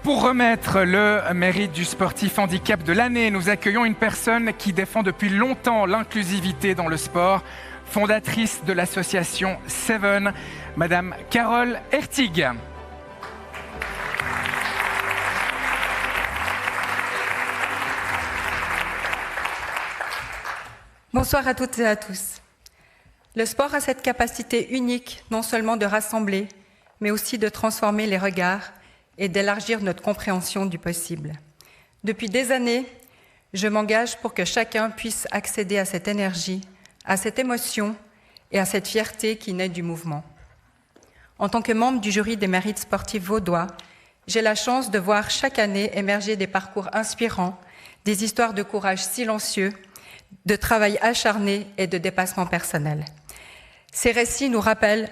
pour remettre le mérite du sportif handicap de l'année, nous accueillons une personne qui défend depuis longtemps l'inclusivité dans le sport, fondatrice de l'association Seven, Madame Carole Hertig. Bonsoir à toutes et à tous. Le sport a cette capacité unique non seulement de rassembler, mais aussi de transformer les regards et d'élargir notre compréhension du possible. Depuis des années, je m'engage pour que chacun puisse accéder à cette énergie, à cette émotion et à cette fierté qui naît du mouvement. En tant que membre du jury des mérites sportifs vaudois, j'ai la chance de voir chaque année émerger des parcours inspirants, des histoires de courage silencieux, de travail acharné et de dépassement personnel. Ces récits nous rappellent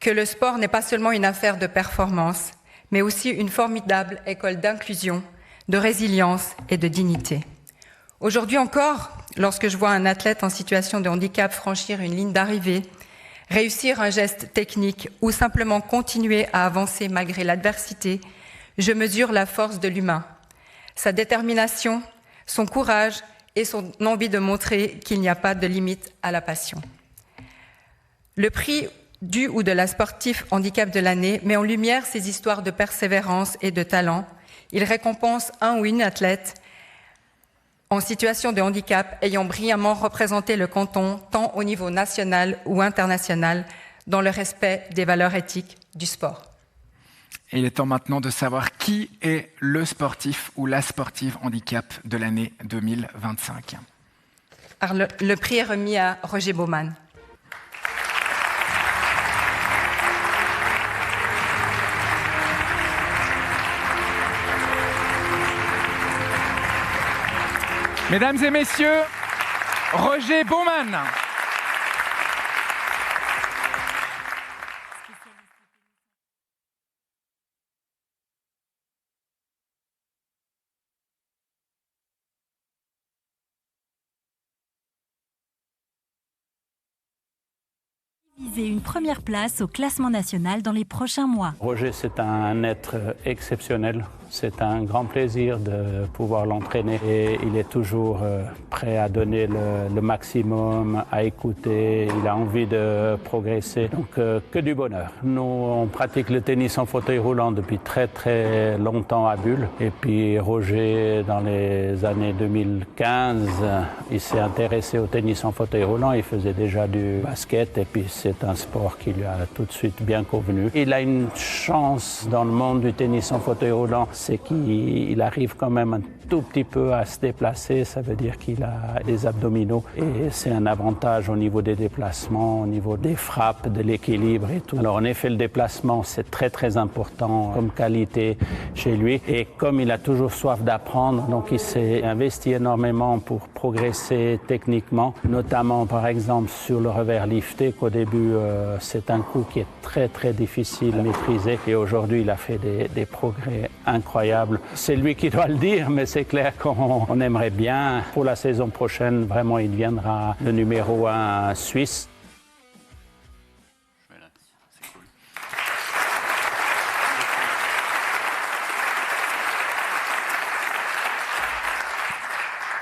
que le sport n'est pas seulement une affaire de performance, mais aussi une formidable école d'inclusion, de résilience et de dignité. Aujourd'hui encore, lorsque je vois un athlète en situation de handicap franchir une ligne d'arrivée, réussir un geste technique ou simplement continuer à avancer malgré l'adversité, je mesure la force de l'humain, sa détermination, son courage et son envie de montrer qu'il n'y a pas de limite à la passion. Le prix du ou de la sportif handicap de l'année met en lumière ces histoires de persévérance et de talent. Il récompense un ou une athlète en situation de handicap ayant brillamment représenté le canton tant au niveau national ou international dans le respect des valeurs éthiques du sport. Et il est temps maintenant de savoir qui est le sportif ou la sportive handicap de l'année 2025. Alors, le prix est remis à Roger Baumann. Mesdames et messieurs, Roger Baumann. Viser une première place au classement national dans les prochains mois. Roger, c'est un être exceptionnel. C'est un grand plaisir de pouvoir l'entraîner et il est toujours prêt à donner le maximum, à écouter, il a envie de progresser, donc que du bonheur. Nous, on pratique le tennis en fauteuil roulant depuis très longtemps à Bulle et puis Roger, dans les années 2015, il s'est intéressé au tennis en fauteuil roulant, il faisait déjà du basket et puis c'est un sport qui lui a tout de suite bien convenu. Il a une chance dans le monde du tennis en fauteuil roulant, c'est qu'il arrive quand même un tout petit peu à se déplacer, ça veut dire qu'il a des abdominaux et c'est un avantage au niveau des déplacements, au niveau des frappes, de l'équilibre et tout. Alors en effet, le déplacement, c'est très important comme qualité chez lui et comme il a toujours soif d'apprendre, donc il s'est investi énormément pour progresser techniquement, notamment par exemple sur le revers lifté, qu'au début c'est un coup qui est très difficile à maîtriser et aujourd'hui il a fait des progrès incroyables. C'est lui qui doit le dire, mais c'est clair qu'on aimerait bien pour la saison prochaine, vraiment il deviendra le numéro 1 suisse.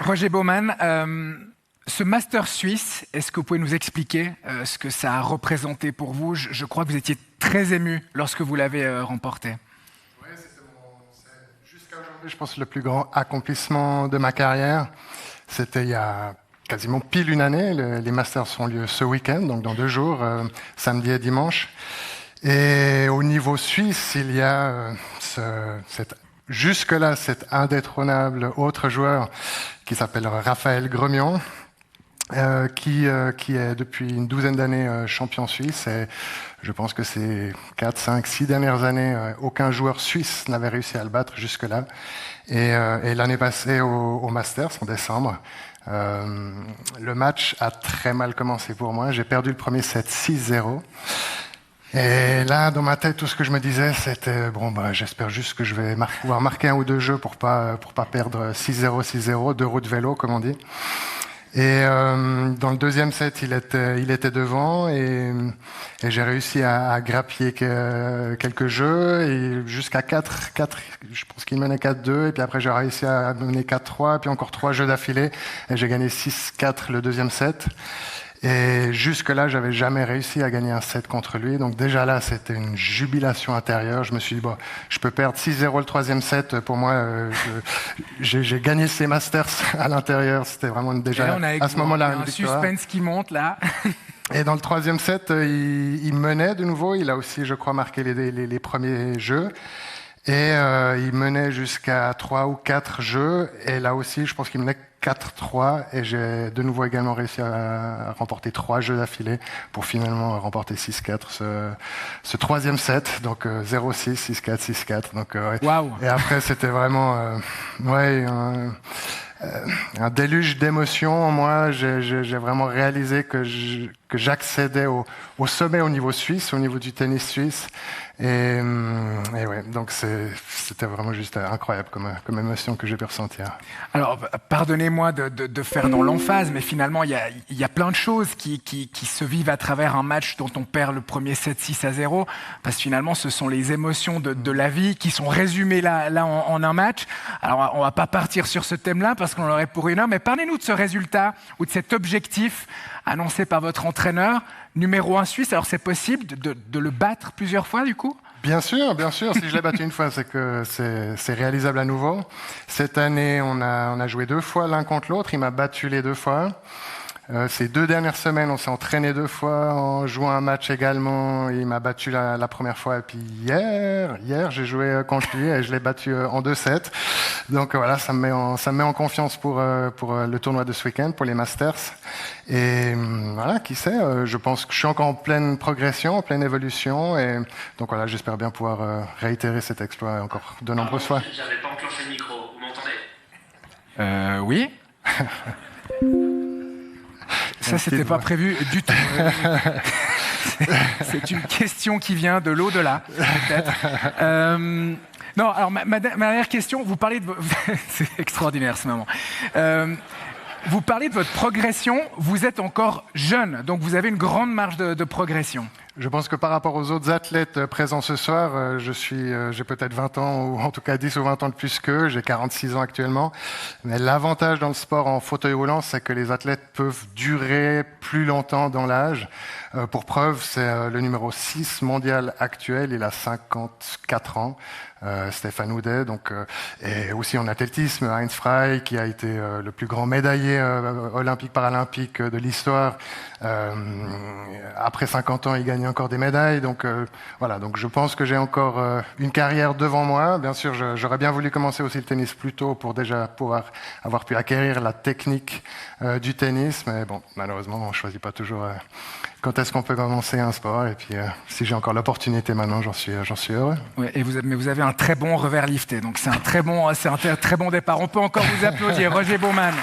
Roger Baumann, ce Master suisse, est-ce que vous pouvez nous expliquer ce que ça a représenté pour vous ? Je crois que vous étiez très ému lorsque vous l'avez remporté. Je pense que le plus grand accomplissement de ma carrière, c'était il y a quasiment pile une année. Les Masters ont lieu ce week-end, donc dans 2 jours, samedi et dimanche. Et au niveau suisse, il y a jusque-là cet indétrônable autre joueur qui s'appelle Raphaël Gremion, qui est depuis une douzaine d'années champion suisse. Et je pense que ces 4, 5, 6 dernières années, aucun joueur suisse n'avait réussi à le battre jusque-là. Et l'année passée au Masters, en décembre, le match a très mal commencé pour moi. J'ai perdu le premier set 6-0. Et là, dans ma tête, tout ce que je me disais, c'était j'espère juste que je vais pouvoir marquer 1 ou 2 jeux pour pas perdre 6-0, 6-0, 2 roues de vélo, comme on dit. Et dans le deuxième set, il était devant et j'ai réussi à grappiller quelques jeux et jusqu'à 4, je pense qu'il menait 4-2 et puis après j'ai réussi à mener 4-3 et puis encore 3 jeux d'affilée et j'ai gagné 6-4 le deuxième set. Et jusque-là, j'avais jamais réussi à gagner un set contre lui. Donc déjà là, c'était une jubilation intérieure. Je me suis dit, bon, je peux perdre 6-0 le troisième set. Pour moi, j'ai gagné ces Masters à l'intérieur. C'était vraiment déjà à ce moment-là une victoire. Un suspense qui monte là. Et dans le troisième set, il menait de nouveau. Il a aussi, je crois, marqué les premiers jeux. Et il menait jusqu'à 3 ou 4 jeux. Et là aussi, je pense qu'il menait 4-3 et j'ai de nouveau également réussi à remporter 3 jeux d'affilée pour finalement remporter 6-4 ce troisième set, donc 0-6, 6-4, 6-4. Donc, ouais. Wow. Et après c'était vraiment un déluge d'émotions en moi. J'ai vraiment réalisé que j'accédais au sommet au niveau suisse, au niveau du tennis suisse. Et ouais, donc c'était vraiment juste incroyable comme émotion que j'ai pu ressentir. Alors, pardonnez-moi de faire dans l'emphase, mais finalement, il y a plein de choses qui se vivent à travers un match dont on perd le premier set 6-0, parce que finalement, ce sont les émotions de la vie qui sont résumées là en un match. Alors, on va pas partir sur ce thème-là, parce qu'on l'aurait pour une heure, mais parlez-nous de ce résultat, ou de cet objectif annoncé par votre entraîneur, numéro 1 suisse. Alors, c'est possible de le battre plusieurs fois, du coup ? Bien sûr. Si je l'ai battu une fois, c'est que c'est réalisable à nouveau. Cette année, on a joué 2 fois l'un contre l'autre. Il m'a battu les 2 fois. Ces 2 dernières semaines, on s'est entraîné 2 fois en jouant un match également. Il m'a battu la première fois. Et puis hier, j'ai joué contre lui et je l'ai battu en 2 sets. Donc voilà, ça me met en confiance pour le tournoi de ce week-end, pour les Masters. Et voilà, qui sait, je pense que je suis encore en pleine progression, en pleine évolution. Et donc voilà, j'espère bien pouvoir réitérer cet exploit encore de nombreuses fois. J'avais pas enclenché le micro, vous m'entendez ? Oui. Ça, c'était pas prévu du tout. C'est une question qui vient de l'au-delà, peut-être. Non, alors ma dernière question, vous parlez de... C'est extraordinaire ce moment. Vous parlez de votre progression, vous êtes encore jeune, donc vous avez une grande marge de progression. Je pense que par rapport aux autres athlètes présents ce soir, j'ai peut-être 20 ans, ou en tout cas 10 ou 20 ans de plus qu'eux, j'ai 46 ans actuellement. Mais l'avantage dans le sport en fauteuil roulant, c'est que les athlètes peuvent durer plus longtemps dans l'âge. Pour preuve, c'est le numéro 6 mondial actuel, il a 54 ans. Stéphane Houdet, et aussi en athlétisme, Heinz Frey, qui a été le plus grand médaillé olympique-paralympique de l'histoire. Après 50 ans, il gagne encore des médailles. Donc voilà, donc je pense que j'ai encore une carrière devant moi. Bien sûr, j'aurais bien voulu commencer aussi le tennis plus tôt pour déjà pouvoir avoir pu acquérir la technique du tennis. Mais bon, malheureusement, on ne choisit pas toujours quand est-ce qu'on peut commencer un sport. Et puis, si j'ai encore l'opportunité maintenant, j'en suis heureux. Ouais, mais vous avez un très bon revers lifté, donc c'est un très bon départ. On peut encore vous applaudir, Roger Baumann.